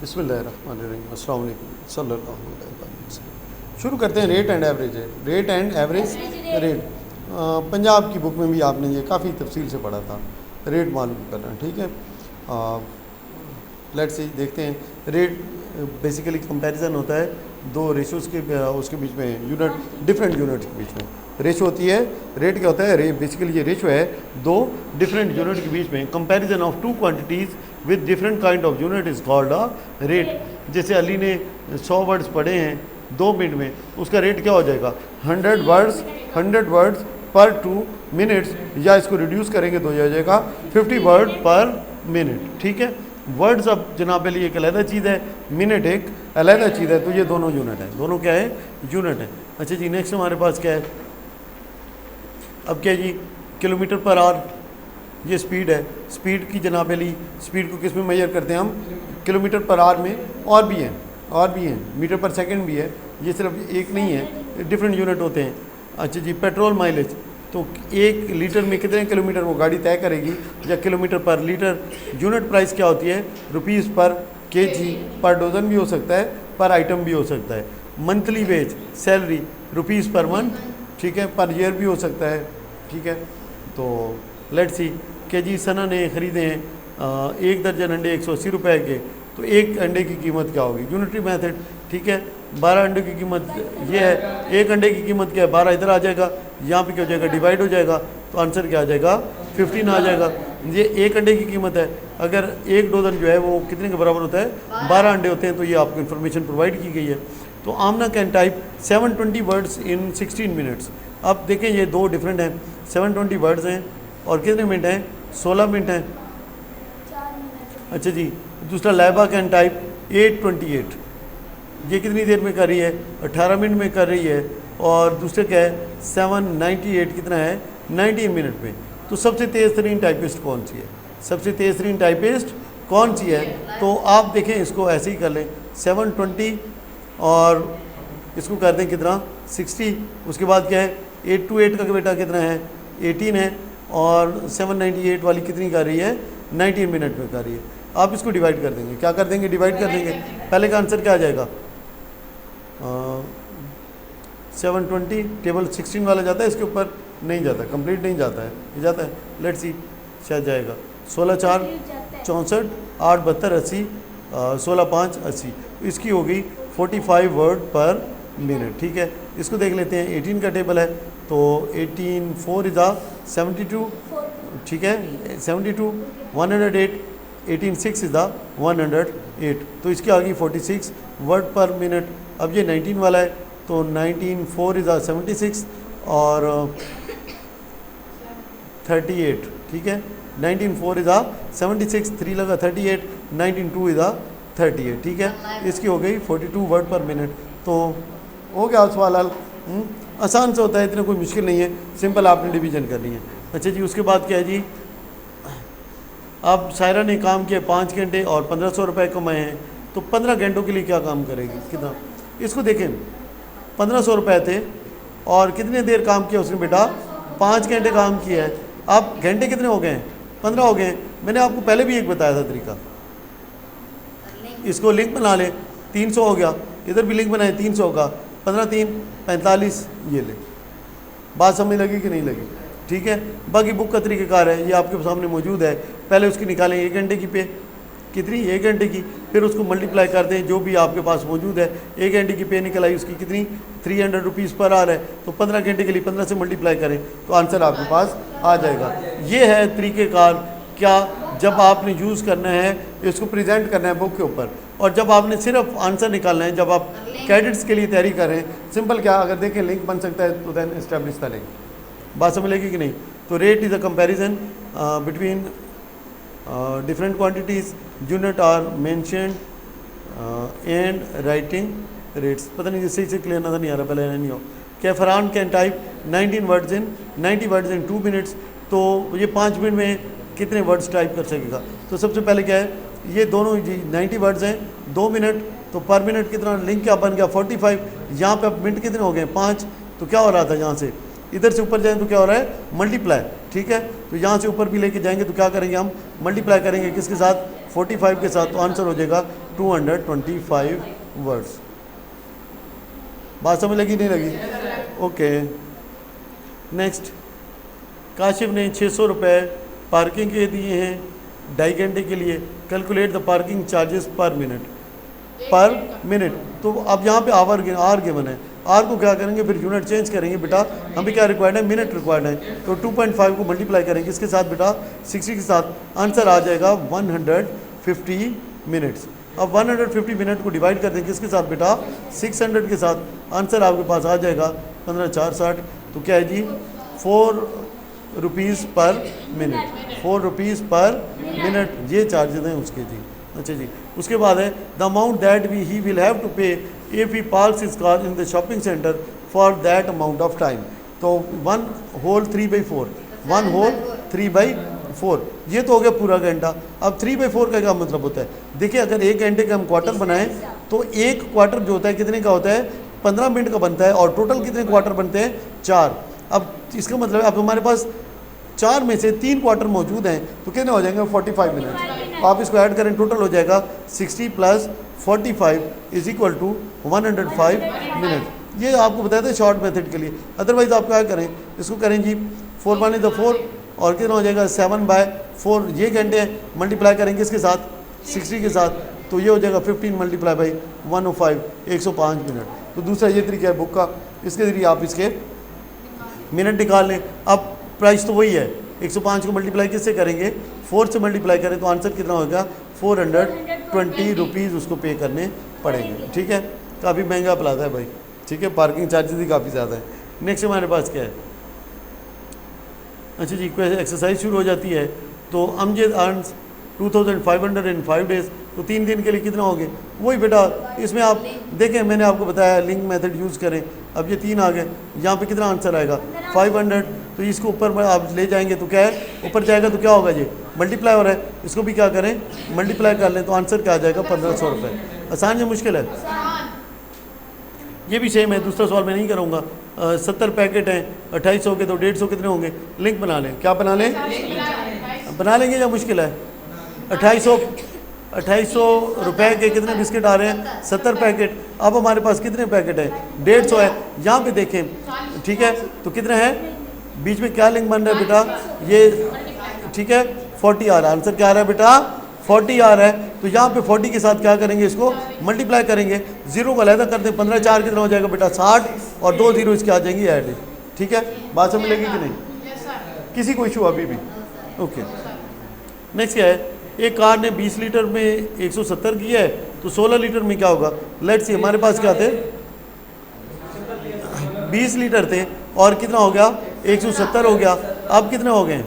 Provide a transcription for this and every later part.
बिस्मिल्लाहिर्रहमानिर्रहीम अस्सलाम वालेकुम सल्लल्लाहु अलैहि वसल्लम। शुरू करते हैं रेट एंड एवरेज है। Rate and average rate Punjab की बुक में भी आपने ये काफ़ी तफसील से पढ़ा था। रेट मालूम करना, ठीक है। लेट्स सी देखते हैं। रेट बेसिकली कंपैरिजन होता है दो रेशोज़ के उसके बीच में, यूनिट डिफरेंट यूनिट के बीच में रेशो होती है। रेट क्या होता है? बेसिकली ये रेशो है दो डिफरेंट यूनिट के बीच में। Comparison of two quantities with different kind of unit is called a rate. जैसे अली ने 100 वर्ड्स पढ़े हैं 2 मिनट में, उसका रेट क्या हो जाएगा? 100 वर्ड्स पर 2 मिनट्स, या इसको रिड्यूस करेंगे तो यह हो जाएगा 50 वर्ड पर मिनट, ठीक है। वर्ड्स अब जनाब अली एक अलहदा चीज़ है, मिनट एक अलहदा चीज़ है, तो ये दोनों यूनिट है, दोनों क्या है? यूनिट है। अच्छा जी, नेक्स्ट हमारे पास क्या है? अब क्या जी? किलोमीटर पर आवर, ये स्पीड है। स्पीड की जनाब अली स्पीड को किस में मेजर करते हैं हम? किलोमीटर पर आवर में। और भी हैं, मीटर पर सेकंड भी है, ये सिर्फ एक नहीं है, डिफरेंट यूनिट होते हैं। अच्छा जी, पेट्रोल माइलेज, तो 1 लीटर में कितने किलोमीटर वो गाड़ी तय करेगी, या किलोमीटर पर लीटर। यूनिट प्राइस क्या होती है? रुपीज़ पर केजी, पर डोजन भी हो सकता है, पर आइटम भी हो सकता है। Monthly wage, salary, rupees per month, ठीक है, पर ईयर भी हो सकता है, ठीक है। तो लेट्स सी के जी सना ने ख़रीदे हैं 1 दर्जन अंडे 180 रुपए के, तो एक अंडे की कीमत क्या होगी? यूनिटरी मेथड, ठीक है। 12 अंडे की कीमत ये है, एक अंडे की कीमत क्या है? 12 इधर आ जाएगा, यहाँ पे क्या हो जाएगा? डिवाइड हो जाएगा, तो आंसर क्या आ जाएगा? 15 आ जाएगा। ये एक अंडे की कीमत है। अगर एक डोजन जो है वो कितने के बराबर होता है? 12 अंडे होते हैं। तो ये आपको इन्फॉर्मेशन प्रोवाइड की गई है। तो Amna can type 720 words in 16 minutes. अब देखें ये दो डिफरेंट हैं, 720 वर्ड्स हैं और कितने मिनट हैं? 16 मिनट हैं। अच्छा जी, दूसरा लैबा कैन टाइप 828, ये कितनी देर में कर रही है? 18 मिनट में कर रही है। और दूसरे क्या है? 798 कितना है? 19 मिनट में। तो सबसे तेज़ तरीन टाइपिस्ट कौन सी है? सबसे तेज़ तरीन टाइपिस्ट कौन सी है? तो आप देखें, इसको ऐसे ही कर लें, 720 और इसको कर दें कितना? 60। उसके बाद क्या है? 828 का बेटा कितना है? 18 है। और 798 वाली कितनी कर रही है? 19 मिनट में कर रही है। आप इसको डिवाइड कर देंगे, क्या कर देंगे? डिवाइड कर देंगे। पहले का आंसर क्या आ जाएगा? 720 टेबल 16 वाला जाता है, इसके ऊपर नहीं जाता, कंप्लीट नहीं जाता है, ये जाता है। लेट्स सी, शायद जाएगा। 16 4 64, 8 72 80, 16 5 80, इसकी होगी 45 वर्ड पर मिनट, ठीक है। इसको देख लेते हैं। 18 का टेबल है, तो 18 4 इज़ 72, ठीक है, 72 108, 18 6 इज़ 108, तो इसकी आ गई 46 वर्ड पर मिनट। अब ये 19 वाला है, तो 19 4 इज़ 76 और 38, ठीक है। 19 4 इज़ 76, 3 लगा 38, 19 2 इज़ 38, ठीक है। इसकी हो गई 42 वर्ड पर मिनट। तो हो गया सवाल हल। आसान से होता है, इतना कोई मुश्किल नहीं है, सिंपल आपने डिवीज़न करनी है। अच्छा जी, उसके बाद क्या है जी? अब सायरा ने काम किया 5 घंटे और 1500 रुपये कमाए हैं, तो 15 घंटों के लिए क्या काम करेगी? कितना? इसको देखें, 1500 रुपये थे और कितने देर काम किया उसने बेटा? 5 घंटे काम किया है। अब घंटे कितने हो गए हैं? 15 हो गए हैं। मैंने आपको पहले भी एक बताया था तरीका, इसको लिंक बना ले, 300 हो गया, इधर भी लिंक बनाए 300 का, 15 3 45, ये ले। बात समझ लगी कि नहीं लगी? ठीक है। बाकी बुक का तरीक़ाकार है, ये आपके सामने मौजूद है। पहले उसकी निकालें 1 घंटे की पे, कितनी? 1 घंटे की, फिर उसको मल्टीप्लाई कर दें जो भी आपके पास मौजूद है। 1 घंटे की पे निकल आई, उसकी कितनी? 300 रुपीज़ पर आवर है, तो 15 घंटे के लिए 15 से मल्टीप्लाई करें तो आंसर आपके पास आ जाएगा। ये है तरीक़ेकार, क्या जब आपने यूज़ करना है, इसको प्रेजेंट करना है बुक के ऊपर, और जब आपने सिर्फ आंसर निकालना है, जब आप कैडेट्स के लिए तैयारी करें। सिंपल क्या, अगर देखें लिंक बन सकता है तो दैन एस्टेब्लिश द लिंक। बात समझ लेगी कि नहीं? तो rate is a comparison between different quantities, unit are mentioned and writing rates। पता नहीं सही से क्लियर नज़र नहीं आ रहा, पहले नहीं हो क्या? Farhan can type 90 words in 2 minutes, तो ये 5 मिनट में कितने वर्ड्स टाइप कर सकेगा? तो सबसे पहले क्या है, ये दोनों जी 90 वर्ड्स हैं, 2 मिनट, तो पर मिनट कितना? लिंक क्या बन गया? 45। यहाँ पे अब मिनट कितने हो गए? 5। तो क्या हो रहा था? यहाँ से इधर से ऊपर जाएँ तो क्या हो रहा है? मल्टीप्लाई, ठीक है। तो यहाँ से ऊपर भी लेके जाएंगे तो क्या करेंगे हम? मल्टीप्लाई करेंगे किसके साथ? 45 के साथ, तो आंसर हो जाएगा 225 वर्ड्स। बात समझ लगी नहीं लगी? ओके। नेक्स्ट, काशिफ ने 600 रुपये पार्किंग के दिए हैं 2.5 घंटे के लिए। कैलकुलेट द पार्किंग चार्जेस पर मिनट। तो अब यहाँ पे आर गिवन है, आर को क्या करेंगे फिर यूनिट चेंज करेंगे बेटा, हमें क्या रिक्वायर्ड है, मिनट रिक्वायर्ड है। तो 2.5 को मल्टीप्लाई करेंगे इसके साथ बेटा 60 के साथ, आंसर आ जाएगा 150 मिनट्स। अब 150 मिनट को डिवाइड कर देंगे इसके साथ बेटा 600 के साथ, आंसर आपके पास आ जाएगा 15 4 60। तो क्या है जी, 4 rupees per minute, 4 rupees per minute ये चार्जेज हैं उसके जी। अच्छा जी, उसके बाद है the amount that he will have to pay if he parks his car in the shopping centre for that amount of time. तो 1 होल 3/4, 1 होल 3/4, ये तो हो गया पूरा घंटा। अब 3/4 का क्या मतलब होता है? देखिए, अगर 1 घंटे का हम क्वार्टर बनाएं तो एक क्वार्टर जो होता है कितने का होता है, 15 मिनट का बनता है, और टोटल कितने क्वार्टर बनते हैं, 4। अब इसका मतलब है अब हमारे पास 4 में से 3 क्वार्टर मौजूद हैं, तो कितने हो जाएंगे, 45 मिनट। तो आप इसको ऐड करें, टोटल हो जाएगा 60 + 45 = 105 मिनट। ये आपको बताया था शॉर्ट मेथड के लिए। अदरवाइज आप क्या करें, इसको करें जी 4 × 4 और कितना हो जाएगा 7/4, ये घंटे हैं, मल्टीप्लाई करेंगे इसके साथ 60 के साथ, तो ये हो जाएगा 15 × 105, 105 मिनट। तो दूसरा ये तरीका है बुक का, इसके ज़रिए आप इसके मिनट निकाल लें। अब प्राइस तो वही है, 105 को मल्टीप्लाई किससे करेंगे, 4 से मल्टीप्लाई करें तो आंसर कितना होगा, 420 रुपीज़ उसको पे करने पड़ेंगे। ठीक है, काफ़ी महंगा प्लाजा है भाई। ठीक है, पार्किंग चार्जेस ही काफ़ी ज़्यादा है। नेक्स्ट हमारे पास क्या है, अच्छा जी, कोई एक्सरसाइज शुरू हो जाती है। तो अमजद अर्न्स 2500 in 5 days, तो 3 दिन के लिए कितना हो गए, वही बेटा इसमें आप देखें, मैंने आपको बताया लिंक मेथड यूज़ करें। अब ये 3 आ गए, यहाँ पे कितना आंसर आएगा 500। तो इसको ऊपर आप ले जाएंगे तो क्या है, ऊपर जाएगा तो क्या होगा, ये मल्टीप्लाई हो रहा है, इसको भी क्या करें, मल्टीप्लाई कर लें, तो आंसर क्या आ जाएगा 1500 रुपये। आसान या मुश्किल है? ये भी सेम है, दूसरा सवाल मैं नहीं करूँगा। 70 पैकेट हैं 2800 के, तो 150 कितने होंगे, लिंक बना लें। क्या बना लें, बना लेंगे या मुश्किल है? 2800 रुपए के कितने बिस्किट आ रहे हैं, 70 पैकेट। अब हमारे पास कितने पैकेट है, 150 है। यहाँ पे देखें, ठीक है, तो कितने हैं, बीच में क्या लिंक बन रहा है बेटा, ये ठीक है 40 आ रहा है, आंसर क्या आ रहा है बेटा 40 आ रहा है। तो यहाँ पे 40 के साथ क्या करेंगे, इसको मल्टीप्लाई करेंगे, 0 को अलहदा कर दें, 15 4 कितना हो जाएगा बेटा 60, और 2 0 इसके आ जाएंगी ऐड। ठीक है, बात समझ लेगी कि नहीं, किसी को इशू अभी भी? ओके। नेक्स्ट क्या है, एक कार ने 20 लीटर में 170 किया है, तो 16 लीटर में क्या होगा। लेट्स सी, हमारे पास क्या थे, 20 लीटर थे और कितना हो गया 170 हो गया। अब कितने हो गए,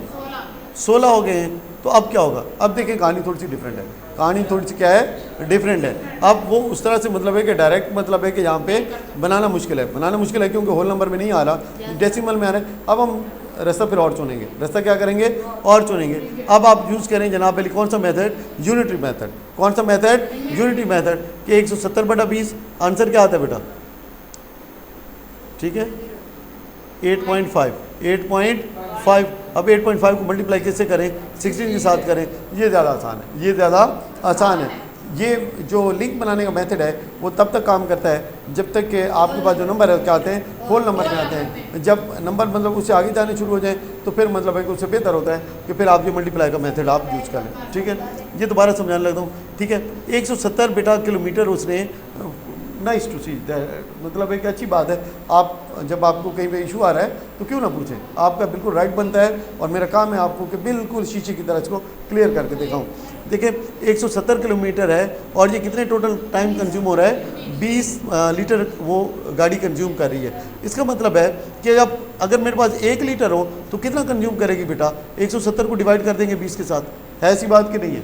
16 हो गए हैं। तो अब क्या होगा, अब देखें कहानी थोड़ी सी डिफरेंट है, कहानी थोड़ी सी क्या है, डिफरेंट है। अब वो उस तरह से मतलब है कि डायरेक्ट मतलब है कि यहाँ पे बनाना मुश्किल है, बनाना मुश्किल है क्योंकि होल नंबर में नहीं आ रहा, डेसिमल में आ रहा है। अब हम रास्ता फिर और चुनेंगे, रास्ता क्या करेंगे, और चुनेंगे। अब आप यूज़ करें जनाब अली कौन सा मेथड, यूनिटरी मेथड। कौन सा मेथड, यूनिटरी मेथड कि 170/20, आंसर क्या आता है बेटा, ठीक है 8.5। अब 8.5 को मल्टीप्लाई किससे करें, 16 के साथ करें, ये ज़्यादा आसान है, ये ज़्यादा आसान है। ये जो लिंक बनाने का मेथड है वो तब तक काम करता है जब तक कि आपके पास जो नंबर है क्या आते हैं, होल नंबर में आते हैं। जब नंबर मतलब उससे आगे जाने शुरू हो जाए तो फिर मतलब है कि उससे बेहतर होता है कि फिर आप ये मल्टीप्लाई का मेथड आप यूज़ कर लें। ठीक है, ये दोबारा समझाने लगता हूँ। ठीक है, 170 बेटा किलोमीटर उसने, नाइस टू सी, मतलब एक अच्छी बात है। आप जब आपको कहीं पे इशू आ रहा है तो क्यों ना पूछें, आपका बिल्कुल राइट बनता है और मेरा काम है आपको कि बिल्कुल शीशे की तरह इसको क्लियर करके दिखाऊं। देखिए 170 किलोमीटर है और ये कितने टोटल टाइम कंज्यूम हो रहा है, 20 लीटर वो गाड़ी कंज्यूम कर रही है। इसका मतलब है कि अब अगर मेरे पास 1 लीटर हो तो कितना कंज्यूम करेगी बेटा, 170 को डिवाइड कर देंगे 20 के साथ, है ऐसी बात कि नहीं है।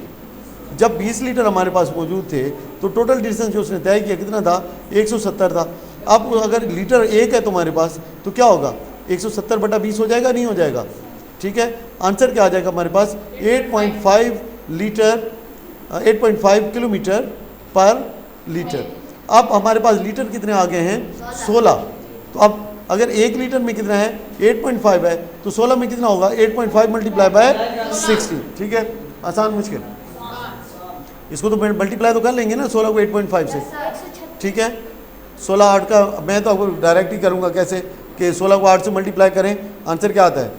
जब 20 लीटर हमारे पास मौजूद थे तो टोटल डिस्टेंस जो उसने तय किया कितना था, 170 था। अब अगर लीटर 1 है तुम्हारे पास तो क्या होगा, 170/20 हो जाएगा, नहीं हो जाएगा। ठीक है, आंसर क्या आ जाएगा हमारे पास, 8.5 किलोमीटर पर लीटर। अब हमारे पास लीटर कितने आ गए हैं, 16। तो अब अगर 1 लीटर में कितना है, 8.5 है, तो 16 में कितना होगा, 8.5 × 60। ठीक है, आसान मुश्किल, इसको तो मल्टीप्लाई तो कर लेंगे ना 16 को 8.5 से, ठीक है। 16 8 का मैं तो आपको डायरेक्ट ही करूँगा, कैसे कि 16 को 8 से मल्टीप्लाई करें, आंसर क्या आता है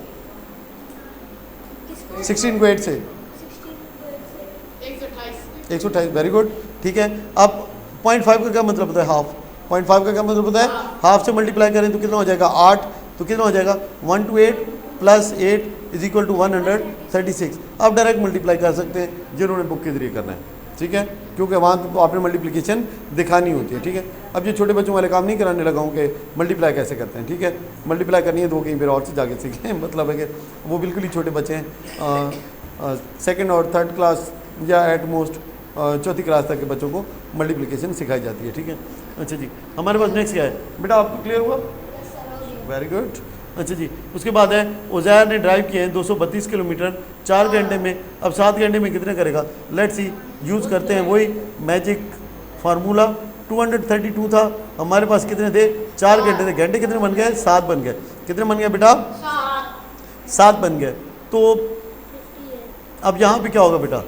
16 को 8 से 128, वेरी गुड, ठीक है। अब 0.5 का क्या मतलब होता है, हाफ। 0.5 का क्या मतलब होता है, हाफ से मल्टीप्लाई करें तो कितना हो जाएगा 8, तो कितना हो जाएगा 1 to 8 + 8 = 136। आप डायरेक्ट मल्टीप्लाई कर सकते हैं जिन्होंने बुक के जरिए करना है, ठीक है, क्योंकि वहाँ तो आपने मल्टीप्लिकेशन दिखानी होती है, ठीक है। अब ये छोटे बच्चों वाले काम नहीं कराने लगा हूँ कि मल्टीप्लाई कैसे करते हैं, ठीक है। मल्टीप्लाई करनी है तो कहीं फिर और से जाके सीखें, मतलब है कि वो बिल्कुल ही छोटे बच्चे हैं, सेकेंड और थर्ड क्लास या एट मोस्ट चौथी क्लास तक के बच्चों को मल्टीप्लिकेशन सिखाई जाती है, ठीक है। अच्छा जी, हमारे पास नेक्स्ट क्या है बेटा, आपको क्लियर हुआ, वेरी गुड। अच्छा जी, उसके बाद है उज़ैर ने ड्राइव किए हैं 232 किलोमीटर 4 घंटे में। अब 7 घंटे में कितने करेगा, लेट्स सी। यूज़ करते हैं वही मैजिक फार्मूला। 232 था, हमारे पास कितने थे 4 घंटे थे, घंटे कितने बन गए 7 बन गए, कितने बन गए बेटा 7 बन गए। तो अब यहाँ पे क्या होगा बेटा,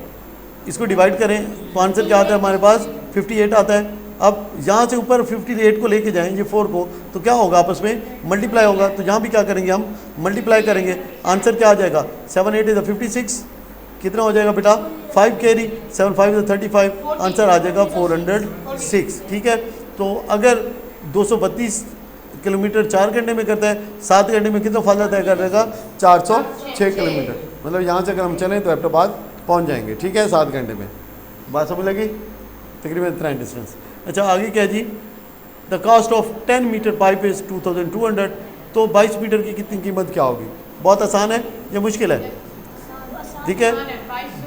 इसको डिवाइड करें तो आंसर क्या आता है हमारे पास 58 आता है। अब यहाँ से ऊपर 58 को लेके जाएं ये 4 को, तो क्या होगा आपस में मल्टीप्लाई होगा, तो यहाँ भी क्या करेंगे हम मल्टीप्लाई करेंगे, आंसर क्या आ जाएगा 7 8 = 56, कितना हो जाएगा बेटा 5 कैरी, 7 5 = 35, आंसर आ जाएगा 406, ठीक है। तो अगर 232 किलोमीटर 4 घंटे में करता है, 7 घंटे में कितना फासला तय कर देगा 406 किलोमीटर, मतलब यहाँ से अगर हम चलें तो एबटाबाद पहुँच जाएंगे, ठीक है 7 घंटे में। बात समझ लगी, तकरीबन इतना है डिस्टेंस। अच्छा आगे क्या है जी, the cost of 10 metre pipe is 2200, तो 22 मीटर की कितनी कीमत क्या होगी, बहुत आसान है या मुश्किल है, ठीक है।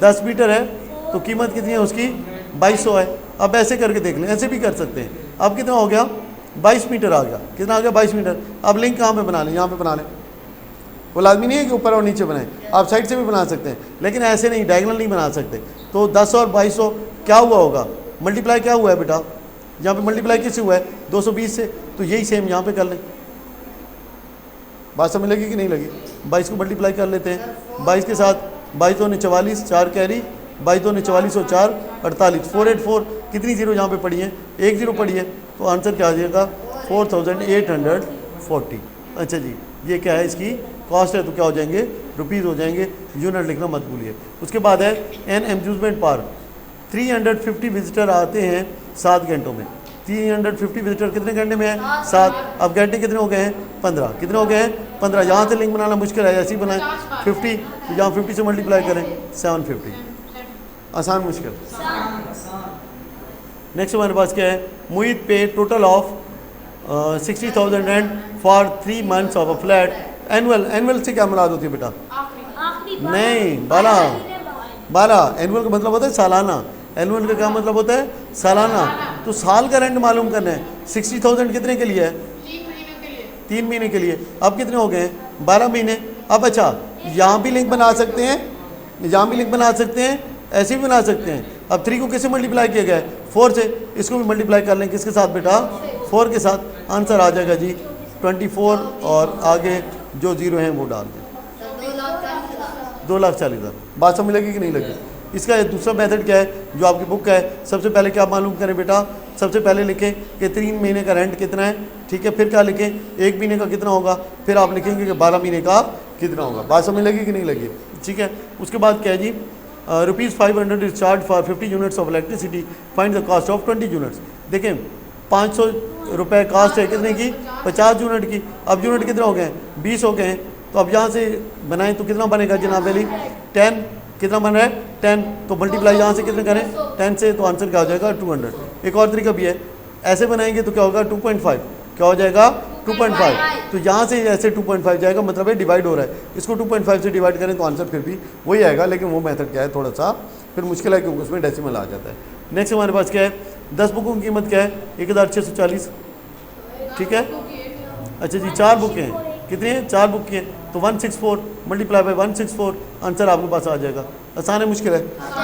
10 मीटर है तो कीमत कितनी है उसकी 2200 है। अब ऐसे करके देख लें, ऐसे भी कर सकते हैं। अब कितना हो गया 22 मीटर आ गया, कितना आ गया 22 मीटर। अब लिंक कहाँ पे बना लें, यहाँ पे बना लें, वो लाजमी नहीं है कि ऊपर और नीचे बनाएं, आप साइड से भी बना सकते हैं, लेकिन ऐसे नहीं डायगोनल नहीं बना सकते। तो 10 और 2200 क्या हुआ होगा, मल्टीप्लाई क्या हुआ है बेटा, यहाँ पे मल्टीप्लाई किससे हुआ है 220 से, तो यही सेम यहाँ पे कर लें। बात समझ लगी कि नहीं लगी, 22 को मल्टीप्लाई कर लेते हैं 22 के साथ, 22 दूनी 44, 4 कैरी, 22 दूनी 44 और 4 48, 484, कितनी जीरो यहाँ पे पड़ी है, एक जीरो पड़ी है, तो आंसर क्या आ जाएगा 4840। अच्छा जी, ये क्या है इसकी कॉस्ट है, तो क्या हो जाएंगे रुपीज़ हो जाएंगे, यूनिट लिखना मत भूलिए। उसके बाद है एन एम्यूजमेंट पार्क, 350 विजिटर आते हैं 7 घंटों में। 350 विजिटर कितने घंटे में है 7, अब घंटे कितने हो गए हैं 15, कितने हो गए हैं 15। यहाँ से लिंक बनाना मुश्किल है, ऐसे ही बनाएं 50, तो यहाँ 50 से मल्टीप्लाई करें 750, आसान मुश्किल। नेक्स्ट हमारे पास क्या है, मुईद पे total of 60,000 rent for 3 months of a flat. Annual, annual से क्या मुराद होती है बेटा, नहीं 12, एनुअल का मतलब होता है सालाना, एनुअल का क्या मतलब होता है सालाना। तो साल का रेंट मालूम करना है, 60,000 कितने के लिए है 3 महीने के लिए। अब कितने हो गए 12 महीने। अब अच्छा यहाँ भी लिंक बना सकते हैं, यहाँ भी लिंक बना सकते हैं, ऐसे भी बना सकते हैं। अब 3 को कैसे मल्टीप्लाई किया गया है 4 से, इसको भी मल्टीप्लाई कर लें किसके साथ बेटा 4 के साथ, आंसर आ जाएगा जी 24 और आगे जो जीरो हैं वो डाल दें 2,40,000। बात समझ लगी कि नहीं लगी। इसका दूसरा मेथड क्या है जो आपकी बुक का है, सबसे पहले क्या मालूम करें बेटा, सबसे पहले लिखें कि 3 महीने का रेंट कितना है, ठीक है। फिर क्या लिखें 1 महीने का कितना होगा, फिर आप लिखेंगे कि 12 महीने का कितना होगा। बात समझ लगी कि नहीं लगी, ठीक है। उसके बाद क्या है जी, ₹500 is charge for 50 units of electricity, find the cost of 20 units. देखें 500 रुपये कास्ट है कितने की 50 यूनिट की। अब यूनिट कितने हो गए हैं 20 हो गए हैं, तो अब यहाँ से बनाएं तो कितना बनेगा जनाब अली 10, कितना बन रहा है 10, तो मल्टीप्लाई यहाँ से कितने करें 10 से, तो आंसर क्या हो जाएगा 200। एक और तरीका भी है, ऐसे बनाएंगे तो क्या होगा 2.5, क्या हो जाएगा 2.5, तो यहाँ से ऐसे 2.5 जाएगा, मतलब है डिवाइड हो रहा है, इसको 2.5 से डिवाइड करें तो आंसर फिर भी वही आएगा, लेकिन वो मेथड क्या है थोड़ा सा फिर मुश्किल है क्योंकि उसमें डेसिमल आ जाता है। नेक्स्ट हमारे पास क्या है, 10 बुकों की कीमत क्या है 1640, ठीक है। अच्छा जी 4 बुकें हैं, कितनी हैं 4 बुक की हैं, तो 164 मल्टीप्लाई बाय 164, आंसर आपके पास आ जाएगा। आसान है मुश्किल है,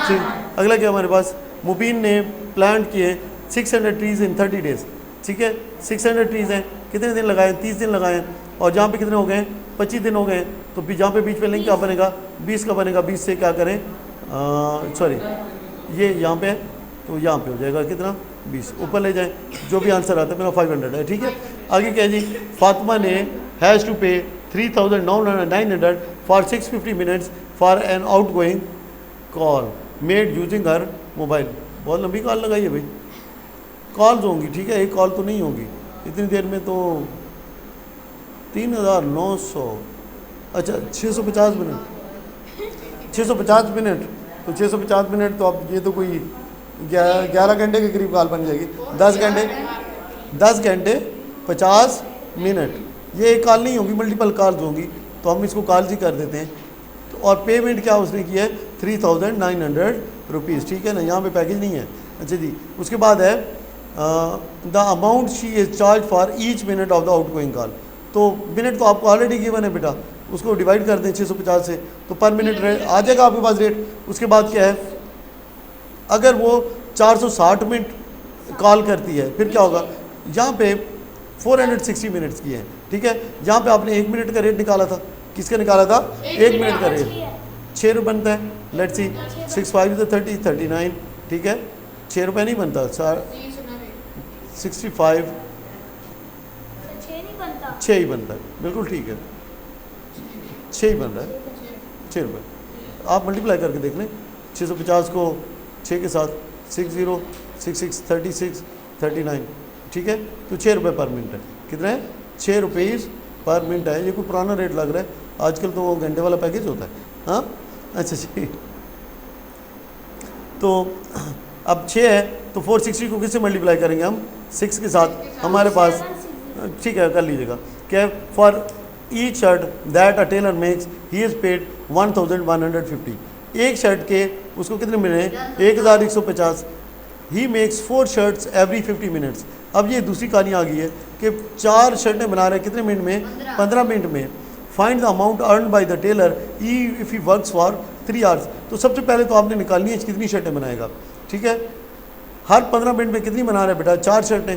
ठीक। अगला क्या हमारे पास, मुबीन ने प्लांट किए 600 ट्रीज़ इन 30 डेज़, ठीक है। 600 ट्रीज़ हैं, कितने दिन लगाए 30 दिन लगाए, और जहाँ पे कितने हो गए 25 दिन हो गए, तो जहाँ पे बीच में लिंक क्या बनेगा 20 का बनेगा, 20 से क्या करें सॉरी ये यहाँ पे है तो यहाँ पे हो जाएगा कितना 20, ऊपर ले जाएं, जो भी आंसर आता है मेरा 500 है, ठीक है। आगे क्या है जी, फातिमा ने has to pay 3900 for 650 minutes for an outgoing call made using her mobile. बहुत लंबी कॉल लगाई है भाई, कॉल्स होंगी, ठीक है, एक कॉल तो नहीं होगी इतनी देर में। तो 3900, अच्छा 650 मिनट, 650 मिनट, तो 650 मिनट तो अब ये तो कोई 11 घंटे के करीब कॉल बन जाएगी। 10 घंटे 50 मिनट, ये एक कॉल नहीं होगी, मल्टीपल कॉल्स होंगी, तो हम इसको कॉल्स ही कर देते हैं। तो और पेमेंट क्या उसने की है 3900 रुपीज़, ठीक है ना, यहाँ पे पैकेज नहीं है। अच्छा जी, उसके बाद है the amount she is charge for each minute of the out going call. तो मिनट तो आपको ऑलरेडी गिवन है बेटा, उसको डिवाइड कर दें 650 से, तो पर मिनट रेट आ जाएगा आपके पास रेट। उसके बाद क्या है, अगर वो 460 मिनट कॉल करती है फिर क्या होगा, यहाँ पे 460 मिनट्स की है, ठीक है। यहाँ पे आपने 1 मिनट का रेट निकाला था, किसका निकाला था, 1 मिनट का रेट 6 रुपये बनता है। लेट्स सी 6 5 30 39, ठीक है, 6 रुपये नहीं बनता, 65 6 ही बनता है, बिल्कुल ठीक है, 6 ही बन रहा है, 6 रुपये। आप मल्टीप्लाई करके देख लें, 650 को 6 के साथ 60 66 36 39, ठीक है, तो 6 रुपये पर मिनट है। कितना है, 6 रुपीज़ पर मिनट है। ये कोई पुराना रेट लग रहा है, आजकल तो वो घंटे वाला पैकेज होता है। हाँ अच्छा जी, तो अब 6 है तो 460 को किससे मल्टीप्लाई करेंगे हम, 6 के साथ। हमारे पास ठीक है, कर लीजिएगा, क्या for each shirt that a tailor makes he is paid 1150। एक शर्ट के उसको कितने मिले, 1150। He makes 4 shirts every 50 minutes. अब ये दूसरी कहानी आ गई है कि 4 शर्टें बना रहे हैं कितने मिनट में, 15 मिनट में। Find the amount earn by the tailor if he works for 3 hours. तो सबसे पहले तो आपने निकालनी है कितनी शर्टें बनाएगा, ठीक है। हर 15 मिनट में कितनी बना रहे हैं बेटा, 4 शर्टें,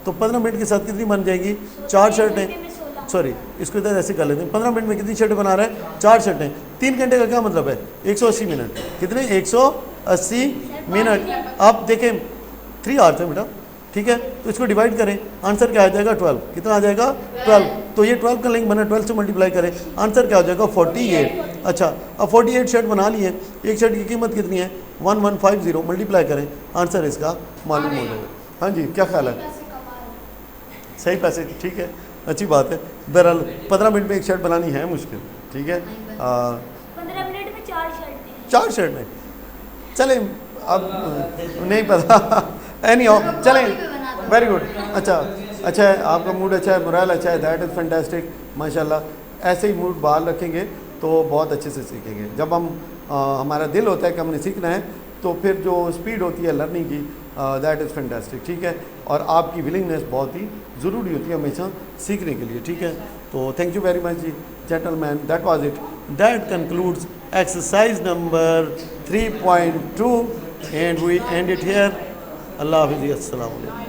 तो 15 मिनट के साथ कितनी बन जाएगी, 4 शर्टें, सॉरी इसको इधर ऐसे कर लेते हैं। 15 मिनट में कितनी शर्टें बना रहे हैं, 4 शर्टें। 3 घंटे का क्या मतलब है, 180 मिनट। कितने, 180 मिनट। आप देखें 3 आवर्स है बेटा, ठीक है, तो इसको डिवाइड करें, आंसर क्या आ जाएगा 12। कितना आ जाएगा 12, तो ये 12 का लिंक बना, 12 से मल्टीप्लाई करें, आंसर क्या हो जाएगा 48। अच्छा, अब 48 शर्ट बना लिए, एक शर्ट की कीमत कितनी है 1150, मल्टीप्लाई करें, आंसर इसका मालूम हो जाएगा। हाँ जी, क्या ख्याल है, सही पैसे, ठीक है, अच्छी बात है। बहरहाल 15 मिनट में एक शर्ट बनानी है मुश्किल, ठीक है। 15 मिनट में 4 शर्टें, 4 शर्टें, चलें अब नहीं पता एनी हाउ, चलें, वेरी गुड। अच्छा है, आपका मूड अच्छा है, मोरल अच्छा है, दैट इज़ फैंटास्टिक, माशाल्लाह। ऐसे ही मूड बहाल रखेंगे तो बहुत अच्छे से सीखेंगे। जब हम हमारा दिल होता है कि हमने सीखना है, तो फिर जो स्पीड होती है लर्निंग की, दैट इज़ फैंटास्टिक, ठीक है। और आपकी विलिंगनेस बहुत ही ज़रूरी होती है हमेशा सीखने के लिए, ठीक है। तो थैंक यू वेरी मच जी gentleman, that was it, that concludes exercise number 3.2 and we end it here. अल्लाह हाफ़िज़, अस्सलाम वालेकुम।